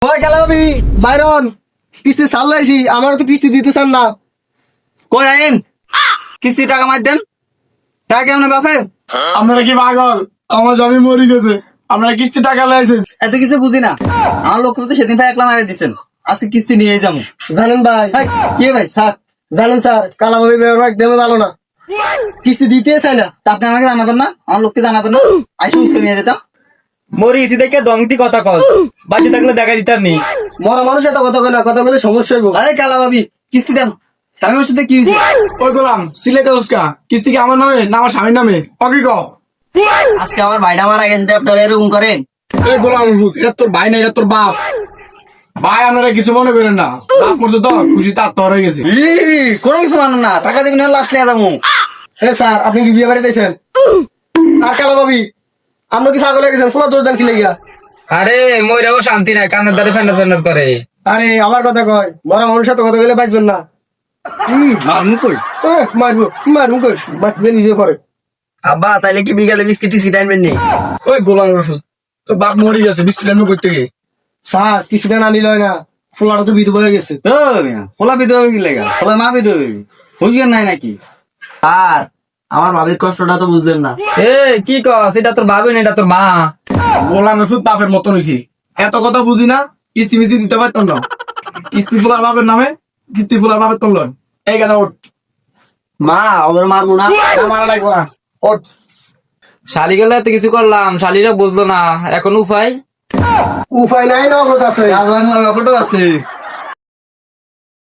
ওই কালাবি বাইরন কিস্তি সাল্লাইছি আমার তো কিস্তি দিতে চান না। কই আইন কিস্তি টাকা মার দেন। টাকা কেমন বাপের? আপনারা কি পাগল? আমার জমি মরে গেছে, আপনারা কিস্তি টাকা লাইছেন। এত কিছু বুঝি না। আমার লোক তো সেদিন ভাই একলা মারিয়ে দিচ্ছেন, আজকে কিস্তি নিয়ে যাবো। জানেন ভাই ভাই কি ভাই স্যার? জানেন স্যার কালাবাবি ব্যবহার একদমই ভালো না, কিস্তি দিতে চাই না। তা আপনি আমাকে জানাবেন না? আমার লোককে জানাবেন না? আইসে উঠে নিয়ে যেতাম। মরি ইতি দেখে দংটি কথা কস, বাচ্চা থাকলে দেখা দিতাম নি। মরা মানুষ এত কথা কয় না, কথা বলে সমস্যা হইব। আরে কালা ভাবি কিস্তি দেন। স্বামীর সাথে কি হয়েছে? ওই গোলাম সিলেট উস্কা কিস্তি কি আমার নামে না আমার স্বামীর নামে? ওকে ক আজকে আমার ভাইটা মারা গেছে, আপনারা এরকম করেন? এই গোলাম এটা তোর ভাই না, এটা তোর বাপ। ভাই আপনারা কিছু মনে করেন না, বাপ করছে তো খুশি তার তো হয়ে গেছে। কোনো কিছু মানো না, টাকা দিবি না লাস্ট নিয়ে যাবো। হ্যাঁ স্যার আপনি কি বিয়ে বাড়ি দিয়েছেন? আর কালাবাবি আপনি কি পাগল হয়ে গেছেন? ফুলা জোর দেন কি লেগিয়া? আরে মইরাও শান্তি নাই, কানের দাঁড়ে ফেন্ডার ফেন্ডার করে। আরে আমার কথা কয়, মরা মানুষের সাথে কথা বলে বাঁচবেন না। মারমু কই? মারবো মারবো কই, বাঁচবে নিজে করে। আব্বা তাইলে কি বিকালে বিস্কিট টিস্কিট আনবেন নি? ওই গোলাম রসুল তোর বাপ মরে গেছে, বিস্কুট আনবো করতে গিয়ে। স্যার কিস্তিটা না নিল না, ফুলাটা তো বিধবা হয়ে গেছে। খোলা বিধ হবে কি লেগা? খোলা মা বিধ হবে, বুঝবেন নাই নাকি? আর আমার ভাবির কষ্টটা তো বুঝলেন না। এ কি কস? এটা তোর ভাবি না, এটা তোর মা। গোলাম রসুল বাপের মতন হয়েছি, এত কথা বুঝি না। কিস্তি মিস্তি দিতে পারতাম না, কিস্তি ফুলার বাপের নামে, কিস্তি ফুলার বাপের তোর লয়। এই গেল ওঠ, মা ওদের মারবো না। মারা লাগবো না, ওঠ। শালি গেলে এত কিছু করলাম, শালিরা বুঝলো না, এখন উপায়? উপায় নাই, নগদ আছে। রাজবাংলা ব্যাপারটাও আছে।